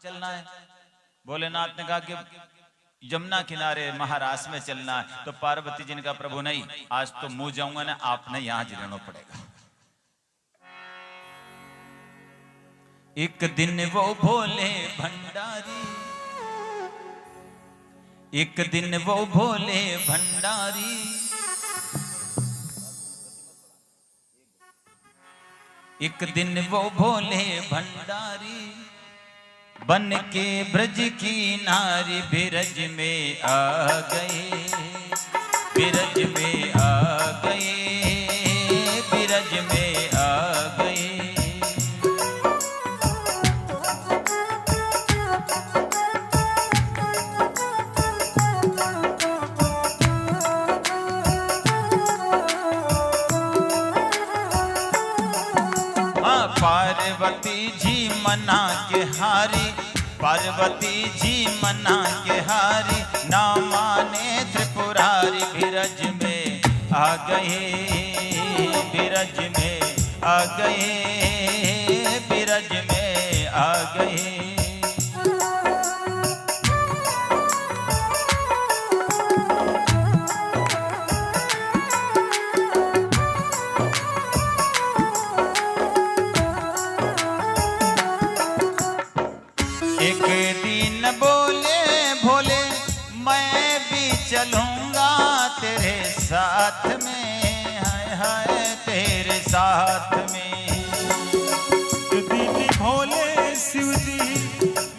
चलना है। भोलेनाथ ने कहा कि यमुना किनारे महाराष्ट्र में चलना है। तो पार्वती जी ने कहा प्रभु नहीं, आज तो मुंह जाऊंगा ना, आपने यहां ज रहना पड़ेगा। एक दिन वो भोले भंडारी, एक दिन वो भोले भंडारी, एक दिन वो भोले भंडारी बन के ब्रज की नारी बिरज में आ गए, बिरज में आ गए, बिरज में आ गए। पार्वती जी मना के हारी, पार्वती जी मना के हारी, ना माने त्रिपुरारी बिरज में आ गए, बिरज में आ गए, बिरज में आ गए। एक दिन बोले भोले मैं भी चलूंगा तेरे साथ में, हाय हाय तेरे साथ में। दीदी भोले शिव जी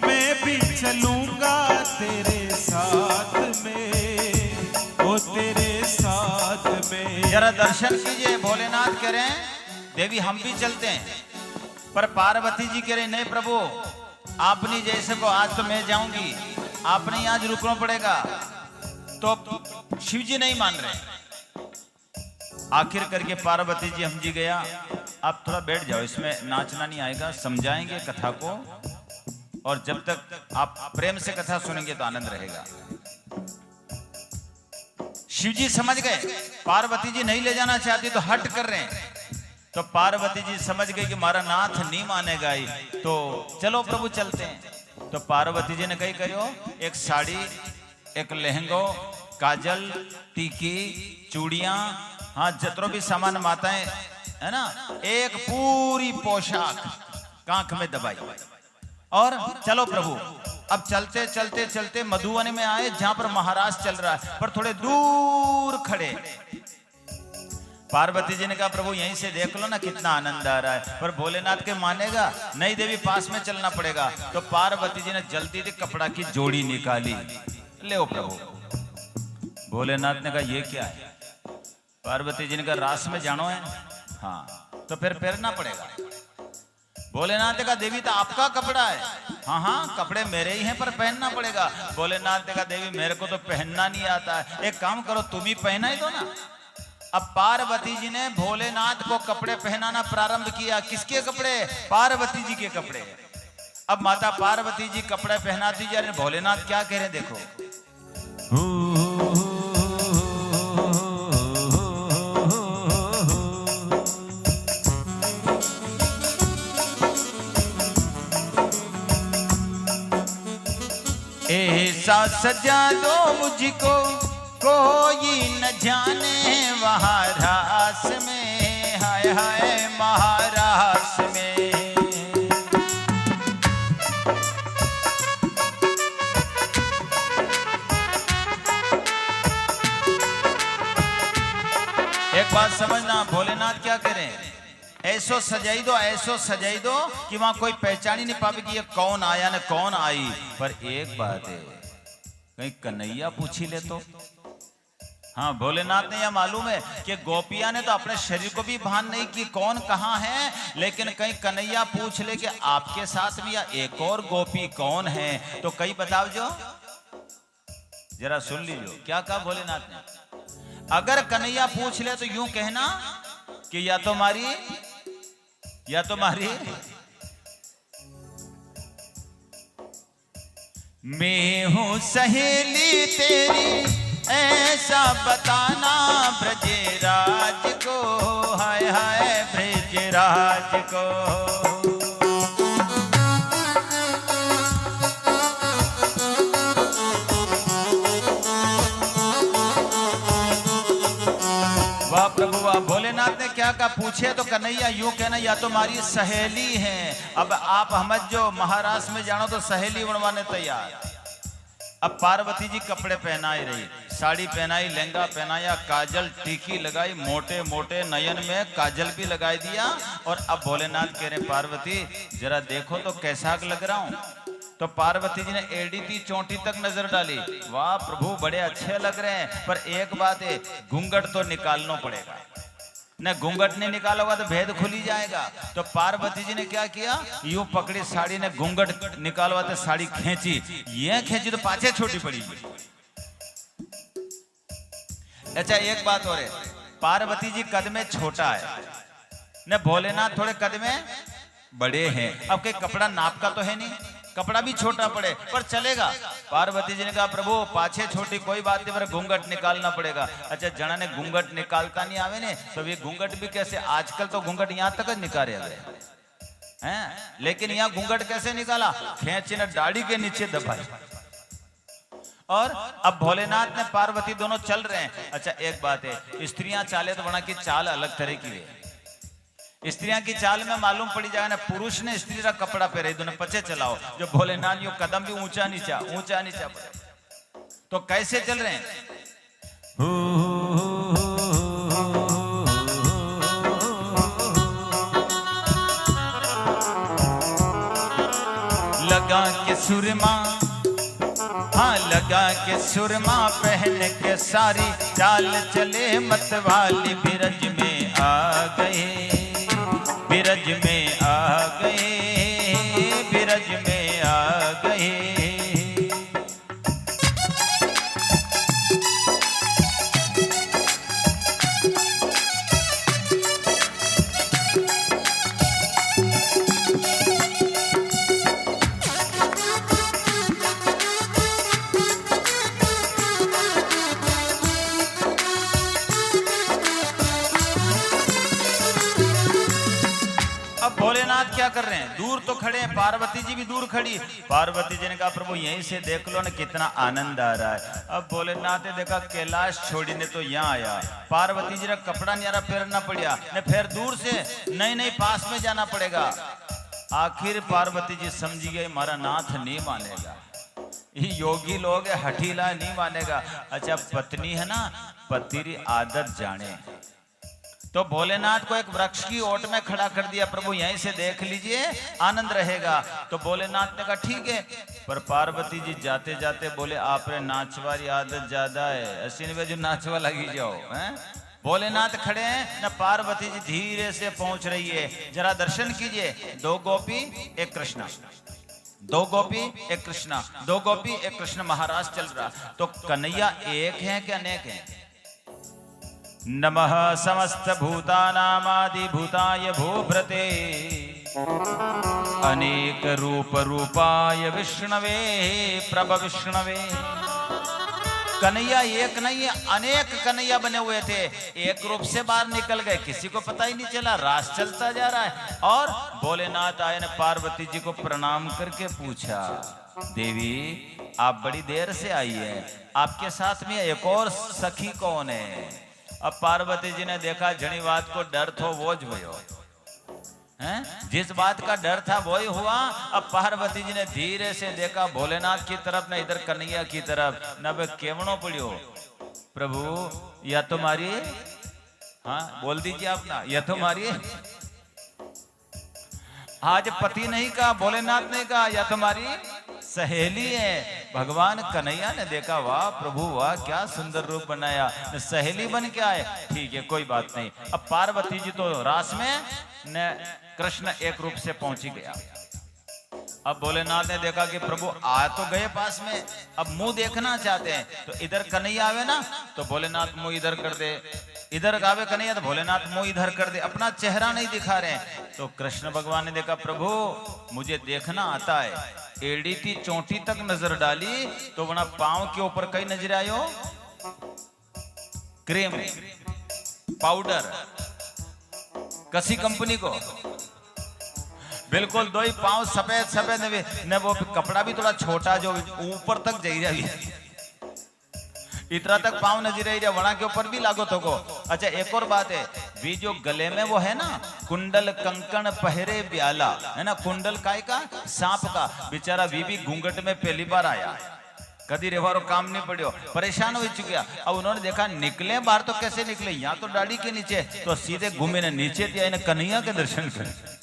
मैं भी चलूंगा तेरे साथ में, ओ तेरे साथ में। जरा दर्शन कीजिए। भोलेनाथ कह रहे हैं देवी हम भी चलते हैं, पर पार्वती जी कह रहे नहीं प्रभु आपने जैसे को आज तो मैं जाऊंगी, आपने आज रुकना पड़ेगा। तो शिव जी नहीं मान रहे। आखिर करके पार्वती जी हम जी गया, आप थोड़ा बैठ जाओ, इसमें नाचना नहीं आएगा, समझाएंगे कथा को, और जब तक आप प्रेम से कथा सुनेंगे तो आनंद रहेगा। शिव जी समझ गए पार्वती जी नहीं ले जाना चाहती तो हट कर रहे हैं। तो पार्वती जी समझ गई कि हमारा नाथ नहीं मानेगा ही, तो चलो प्रभु चलते हैं। तो पार्वती जी ने कही करियो, एक साड़ी, एक लहंगो, काजल, टीकी, चूड़ियां, हाँ जतरो भी सामान माताएं है ना, एक पूरी पोशाक कांख में दबाई और चलो प्रभु। अब चलते चलते चलते मधुबनी में आए जहां पर महाराज चल रहा है, पर थोड़े दूर खड़े। पार्वती जी ने कहा प्रभु यहीं से देख लो ना कितना आनंद आ रहा है, पर भोलेनाथ के मानेगा नहीं, देवी पास में चलना पड़ेगा। तो पार्वती जी ने जल्दी से कपड़ा की जोड़ी निकाली, ले ओ प्रभु। भोलेनाथ ने कहा ये क्या है? पार्वती जी ने कहा रास में जानो है, हाँ तो फिर पहनना पड़ेगा। भोलेनाथ ने कहा देवी तो आपका कपड़ा है, हाँ हाँ कपड़े मेरे ही हैं पर पहनना पड़ेगा। भोलेनाथ ने कहा देवी मेरे को तो पहनना नहीं आता है, एक काम करो तुम ही पहना ही दो ना। अब पार्वती जी ने भोलेनाथ को कपड़े पहनाना प्रारंभ किया। किसके कपड़े? पार्वती जी के कपड़े। अब माता पार्वती जी कपड़े पहनाती जा रही, भोलेनाथ क्या कह रहे हैं देखो। ऐसा सजा दो मुझको कोई न जाने वहाँ रास में, हाय हाय महाराष्ट्र में। एक बात समझना, भोलेनाथ क्या कह रहे हैं, ऐसो सजाई दो, ऐसो सजाई दो कि वहां कोई पहचान ही नहीं पाएगी ये कौन आया न कौन आई। पर एक बात है, कहीं कन्हैया पूछी ले तो। हाँ भोलेनाथ ने यह मालूम है कि गोपिया ने तो अपने शरीर को भी भान नहीं कि कौन कहाँ है, लेकिन कहीं कन्हैया पूछ ले कि आपके साथ भी या एक और गोपी कौन है, तो कहीं बताओ जो जरा सुन लीजिए क्या कहा भोलेनाथ ने। अगर कन्हैया पूछ ले तो यूं कहना कि या तो मारी या तो मारी, मैं हूं सहेली तेरी ऐसा बताना ब्रजराज को, हाय हाय ब्रजराज को। कन्हैया का पूछे तो कन्हैया यूं कहना या तो हमारी सहेली है। अब आप हम जो महाराष्ट्र में जानो तो सहेली बनवाने तैयार। अब पार्वती जी कपड़े पहनाई रही, साड़ी पहनाई, लहंगा पहनाया, काजल टीकी लगाई, मोटे मोटे नयन में काजल भी लगाई दिया। और अब भोलेनाथ कह रहे पार्वती जरा देखो तो कैसा लग रहा हूं। तो पार्वती जी ने एड़ी थी चोटी तक नजर डाली, वाह प्रभु बड़े अच्छे लग रहे हैं, पर एक बात है घूंघट तो निकालना पड़ेगा, न घूंघट नहीं निकालोगा तो भेद खुल ही जाएगा। तो पार्वती जी ने क्या किया, यूं पकड़ी साड़ी ने, घूंघट निकालवा तो साड़ी खींची, ये खींची तो पाछे छोटी पड़ी। अच्छा एक बात और है, पार्वती जी कद में छोटा है न भोलेनाथ थोड़े कद में बड़े हैं। अब के कपड़ा नाप का तो है नहीं, कपड़ा भी छोटा पड़े पर चलेगा। पार्वती जी ने कहा प्रभु पाछे छोटी कोई बात नहीं, पर घूंघट निकालना पड़ेगा। अच्छा जना ने घूंघट निकालता नहीं आवे ने, तो ये घूंघट भी कैसे, आजकल तो घूंघट यहां तक निकाले हैं, लेकिन यहाँ घूंघट कैसे निकाला, खींच ने दाढ़ी के नीचे दबाई। और अब भोलेनाथ ने पार्वती दोनों चल रहे हैं। अच्छा एक बात है, स्त्रियां चाले तो बना की चाल अलग तरह की है। स्त्रियां की चाल में मालूम पड़ी जाए ना, पुरुष ने स्त्री का कपड़ा पहरे दोनों पचे चलाओ, जो भोलेनाथ यो कदम भी ऊंचा नीचा पड़े। तो कैसे चल रहे हैं, लगा के सुरमा, हाँ लगा के सुरमा पहन के सारी चाल चले मतवाली, बिरज में आ गए, बिरज में आ गए, बिरज में आ गए। भोलेनाथ क्या कर रहे हैं, दूर तो खड़े हैं, पार्वती जी भी दूर खड़ी। पार्वती जी ने कहा प्रभु यहीं से देख लो ना कितना आनंद आ रहा है। अब भोलेनाथ ने देखा कैलाश छोड़ी ने तो यहाँ आया, पार्वती जी ने कपड़ा न्यारा फेरना पड़ा ने, फिर दूर से नहीं पास में जाना पड़ेगा। आखिर पार्वती जी समझी गई हमारा नाथ नहीं मानेगा, ये योगी लोग है, हठीला नहीं मानेगा। अच्छा पत्नी है ना, पति की आदत जाने, तो भोलेनाथ को एक वृक्ष की ओट में खड़ा कर दिया, प्रभु यहीं से देख लीजिए आनंद रहेगा। तो भोलेनाथ ने कहा ठीक है, पर पार्वती जी जाते जाते बोले आप रे नाचवारी आदत ज्यादा है, असीन में जो नाचवा लगी जाओ हैं। भोलेनाथ खड़े हैं न, पार्वती जी धीरे से पहुंच रही है, जरा दर्शन कीजिए, दो गोपी एक कृष्णा, दो गोपी एक कृष्णा, दो गोपी एक कृष्ण महाराज चल रहा। तो कन्हैया एक है कि अनेक है, नमः समस्त भूतानामादि भूताय भूभृते, अनेक रूप रूपाय विष्णवे प्रभ विष्णवे। कन्हैया एक नहीं है, अनेक कन्हैया बने हुए थे, एक रूप से बाहर निकल गए, किसी को पता ही नहीं चला, रास चलता जा रहा है। और भोलेनाथ आए ने पार्वती जी को प्रणाम करके पूछा, देवी आप बड़ी देर से आई है, आपके साथ में एक और सखी कौन है। अब पार्वती जी ने देखा जनी बात को डर थो वो ज भयो हैं, जिस बात का डर था वही हुआ। अब पार्वती जी ने धीरे से देखा भोलेनाथ की तरफ, न इधर कन्हैया की तरफ, न वे केवनो पड़ियो, प्रभु या तुम्हारी, हाँ बोल दीजिए आप ना, या तुम्हारी, आज पति नहीं कहा, भोलेनाथ ने कहा या तुम्हारी सहेली है। भगवान कन्हैया ने देखा वाह प्रभु वाह क्या सुंदर रूप बनाया, सहेली बन के आए, ठीक है कोई बात नहीं। अब पार्वती जी तो रास में न कृष्ण एक रूप से पहुंची गया। अब भोलेनाथ ने देखा कि प्रभु आ तो गए पास में, अब मुंह देखना चाहते हैं, तो इधर कन्हैया आवे ना तो भोलेनाथ मुंह इधर कर दे, इधर आवे कन्हैया तो भोलेनाथ मुंह इधर कर दे, अपना चेहरा नहीं दिखा रहे हैं। तो कृष्ण भगवान ने देखा प्रभु मुझे देखना आता है, एड़ी थी चोटी तक नजर डाली तो वहां पांव के ऊपर कई नजर आयो, क्रीम पाउडर कसी कंपनी को, बिल्कुल दो ही पांव सफेद सफेद ने, वो कपड़ा भी थोड़ा छोटा जो ऊपर तक जा रही है, इतना तक पांव नजर रही है, वहां के ऊपर भी लागो तो को। अच्छा एक और बात है, वी जो गले में वो है ना, कुंडल कंकण पहरे ब्याला, है ना, कुंडल काय का, सांप का। बेचारा वी भी घूंघट में पहली बार आया, कदी रेवारो काम नहीं पड़ियो, परेशान हो चुका। अब उन्होंने देखा निकले बाहर तो कैसे निकले, यहाँ तो दाढ़ी के नीचे, तो सीधे घूमे ने नीचे दिया, इन्हें कन्हैया के दर्शन करे।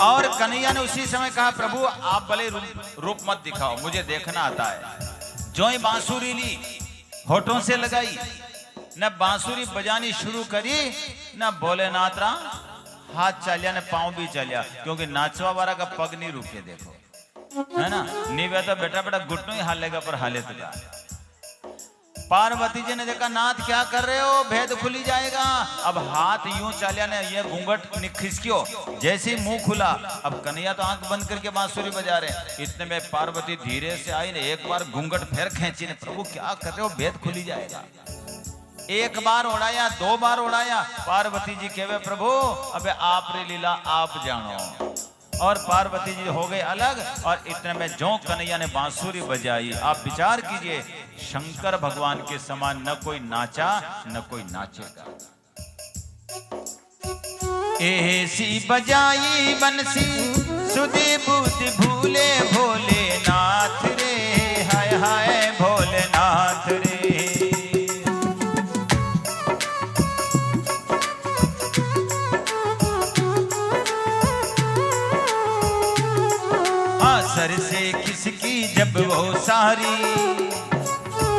और कन्हैया ने उसी समय कहा, प्रभु आप भले रूप मत दिखाओ, मुझे देखना आता है। जो ही बांसुरी ली, होठों से लगाई, न बांसुरी बजानी शुरू करी, न भोलेनाथ रा हाथ चलिया, न पांव भी चलिया, क्योंकि नाचवा वाला का पग नहीं रुके। देखो, है ना, नहीं तो बेटा बेटा घुटनों ही हालेगा, पर हाले तो क्या। पार्वती जी ने देखा, नाथ क्या कर रहे हो, भेद खुली जाएगा। अब हाथ यूं चालिया ने ये घूंघट खिसकियो, जैसे ही मुंह खुला, अब कन्हैया तो आंख बंद करके बांसुरी बजा रहे। इतने में पार्वती धीरे से आई ने एक बार घूंघट फिर खींची ने, प्रभु क्या कर रहे हो, भेद खुली जाएगा। एक बार उड़ाया, दो बार उड़ाया, पार्वती जी कहे, प्रभु अबे आप रे लीला आप जानो। और पार्वती जी हो गए अलग। और इतने में जो कन्हैया ने बांसुरी बजाई, आप विचार कीजिए, शंकर भगवान के समान न कोई नाचा न कोई नाचेगा। ऐसी बजाई बंसी सुधि बुद्धि भूले भोलेनाथ रे, हाय हाय भोलेनाथ रे। सर से खिसकी जब वो सारी,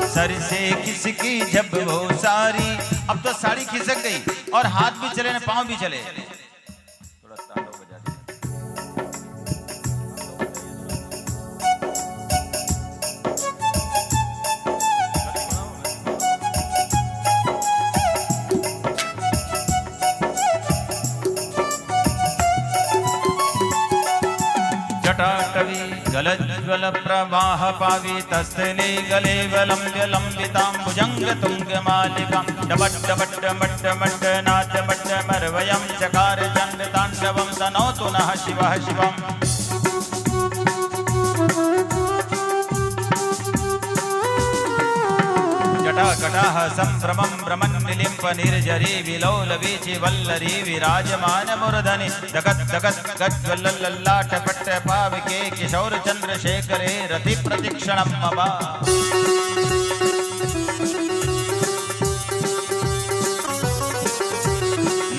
सर से खिसकी जब वो सारी। अब तो साड़ी खिसक गई और हाथ भी चले न पांव भी चले। थोड़ा तांडव बजा दे। जटाटवी गलज्वल प्रवाह पावी तस्थले गले वलंब्य लंबितां भुजंग तुंग मालिकां डबट डबट मट्ट मट्ट नाच मट्ट मरवयं चकार चंड तांडवं तनोतु नः शिवः शिवम्। जटाकटाः संभ्रमं भ्रमन् निलिम्प निर्जरी विलोलवीचि वल्लरी विराजमान मूर्धनि जगत् जगत् गज्ज्वलल्लाट पट्ट पाविके किशोर चंद्रशेखरे रति प्रतिक्षणं मम।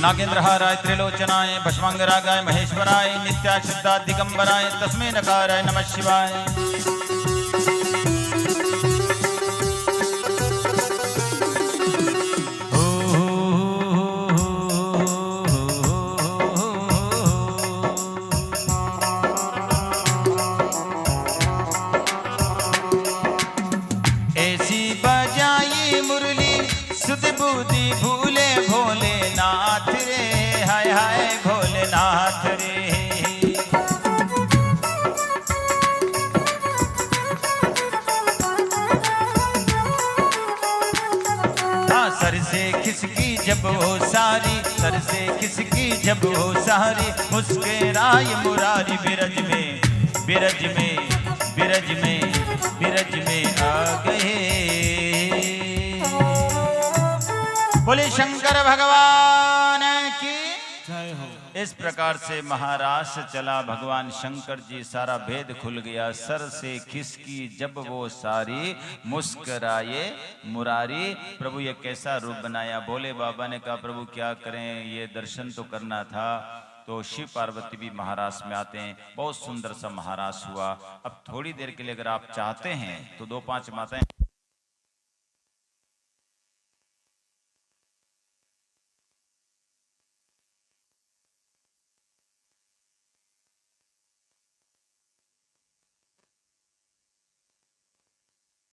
नागेंद्रहाराय त्रिलोचनाय भस्मांगरागाय महेश्वराय नित्याशुद्धा दिगंबराय तस्मै नकाराय नमः शिवाय। बुद्धि भूले भोलेनाथ रे, हाय हाय भोलेनाथ रे। हाँ सर से खिसकी जब वो सारी, सर से खिसकी जब वो सारी, मुस्कुराए मुरारी बिरज में, बिरज में, बिरज में, बिरज में आ गए। बोले शंकर भगवान की जय हो। इस प्रकार से महाराज से चला भगवान शंकर जी, सारा भेद खुल गया। सर से खिसकी जब वो सारी, मुस्कराए मुरारी। प्रभु ये कैसा रूप बनाया। बोले बाबा ने कहा, प्रभु क्या करें, ये दर्शन तो करना था। तो शिव पार्वती भी महाराज में आते हैं। बहुत सुंदर सा महाराज हुआ। अब थोड़ी देर के लिए अगर आप चाहते हैं तो 2-5 माताएं